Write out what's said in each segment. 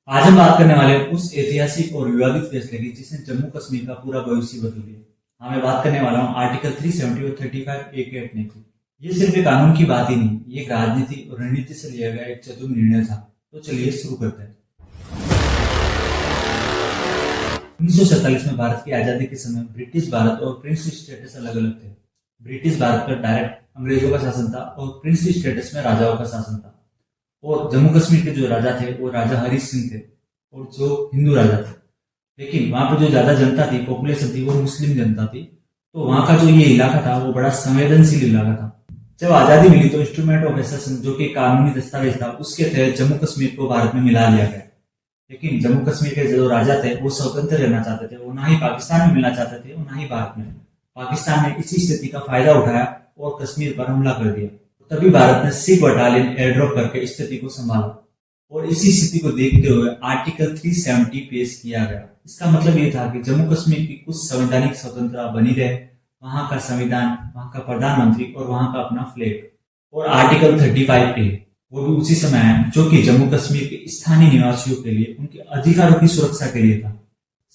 आज हम बात करने वाले हैं उस ऐतिहासिक और विवादित फैसले की जिसने जम्मू कश्मीर का पूरा भविष्य बदल दिया। हाँ, मैं बात करने वाला हूँ आर्टिकल 370 और 35A के हटने की। ये सिर्फ एक कानून की बात ही नहीं, ये एक राजनीति और रणनीति से लिया गया एक चतुर निर्णय था। तो चलिए शुरू करते हैं। 1947 में भारत की आजादी के समय ब्रिटिश भारत और प्रिंसली स्टेटस अलग अलग थे। ब्रिटिश भारत पर डायरेक्ट अंग्रेजों का शासन था और प्रिंसली स्टेटस में राजाओं का शासन था। और जम्मू कश्मीर के जो राजा थे वो राजा हरी सिंह थे और जो हिंदू राजा थे। लेकिन वहां पर जो ज्यादा जनता थी, पॉपुलेशन थी, वो मुस्लिम जनता थी। तो वहां का जो ये इलाका था वो बड़ा संवेदनशील इलाका था। जब आजादी मिली तो इंस्ट्रूमेंट ऑफ एसेशन जो कि कानूनी दस्तावेज था उसके तहत जम्मू कश्मीर को भारत में मिला लिया गया। लेकिन जम्मू कश्मीर के जो राजा थे वो स्वतंत्र रहना चाहते थे, वो ना ही पाकिस्तान में मिलना चाहते थे और ना ही भारत में। पाकिस्तान ने इसी स्थिति का फायदा उठाया और कश्मीर पर हमला कर दिया। तभी भारत ने सिख बटालियन एयर ड्रॉप करके स्थिति को संभाला और इसी स्थिति को देखते हुए आर्टिकल 370 पेश किया गया। इसका मतलब ये था कि जम्मू कश्मीर की कुछ संवैधानिक स्वतंत्रता बनी रहे, वहां का संविधान, वहां का प्रधानमंत्री और वहां का अपना फ्लैग। और आर्टिकल 35A वो भी उसी समय आया जो कि जम्मू कश्मीर के स्थानीय निवासियों के लिए उनके अधिकारों की सुरक्षा के लिए था।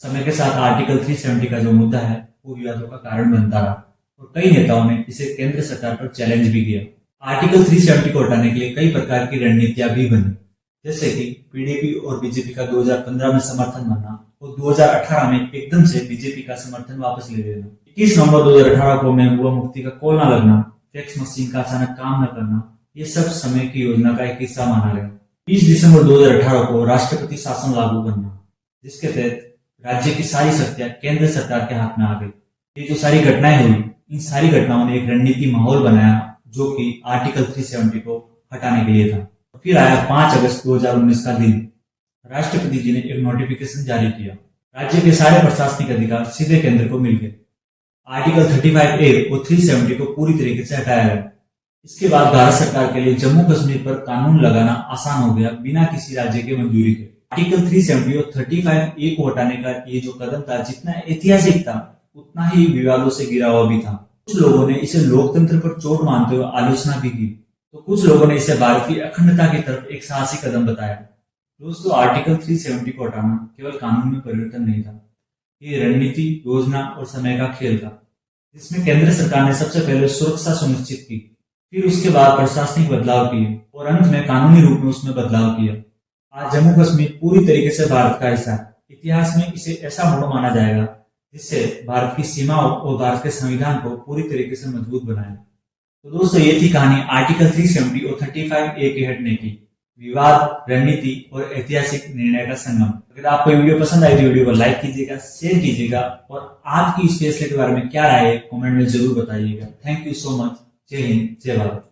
समय के साथ आर्टिकल 370 का जो मुद्दा है वो विवादों का कारण बनता रहा और कई नेताओं ने इसे केंद्र सरकार पर चैलेंज भी किया। आर्टिकल 370 को हटाने के लिए कई प्रकार की रणनीतियां भी बनी, जैसे कि पीडीपी और बीजेपी का 2015 में समर्थन बनना और 2018 में एकदम से बीजेपी का समर्थन वापस ले लेना। 21 नवंबर 2018 को महबूबा मुफ्ती का कॉल न लगना, फैक्स मशीन का अचानक काम न करना, ये सब समय की योजना का एक हिस्सा माना गया। 20 दिसंबर 2018 को राष्ट्रपति शासन लागू करना, जिसके तहत राज्य की सारी शक्तियां केंद्र सरकार के हाथ में आ गई। ये जो सारी घटनाएं हुई, इन सारी घटनाओं ने एक रणनीति माहौल बनाया जो कि आर्टिकल 370 को हटाने के लिए था। फिर आया 5 अगस्त 2019 का दिन। राष्ट्रपति जी ने एक नोटिफिकेशन जारी किया। राज्य के सारे प्रशासनिक अधिकार सीधे केंद्र को मिल गए। आर्टिकल 35A और 370 को पूरी तरीके से हटाया गया। इसके बाद भारत सरकार के लिए जम्मू कश्मीर पर कानून लगाना आसान हो गया बिना किसी राज्य की मंजूरी के। आर्टिकल 370 और 35A को हटाने का ये जो कदम था, जितना ऐतिहासिक था उतना ही विवादों से घिरा हुआ भी था। कुछ लोगों ने इसे लोकतंत्र पर चोट मानते हुए आलोचना भी की, तो कुछ लोगों ने इसे भारत की अखंडता की तरफ एक साहसी कदम बताया। दोस्तों, आर्टिकल 370 को हटाना केवल कानून में परिवर्तन नहीं था, ये रणनीति, योजना और समय का खेल था, जिसमें केंद्र सरकार ने सबसे पहले सुरक्षा सुनिश्चित की, फिर उसके बाद प्रशासनिक बदलाव किए और अंत में कानूनी रूप में उसमें बदलाव किया। आज जम्मू कश्मीर पूरी तरीके से भारत का हिस्सा है। इतिहास में इसे ऐसा मोड़ माना जाएगा जिससे भारत की सीमाओं और भारत के संविधान को पूरी तरीके से मजबूत बनाया। तो दोस्तों, ये थी कहानी आर्टिकल 370 और 35A के हटने की। विवाद, रणनीति और ऐतिहासिक निर्णय का संगम। अगर आपको ये वीडियो पसंद आई तो वीडियो को लाइक कीजिएगा, शेयर कीजिएगा और आपकी इस फैसले के बारे में क्या राय है कमेंट में जरूर बताइएगा। Thank you so much. जय हिंद, जय भारत।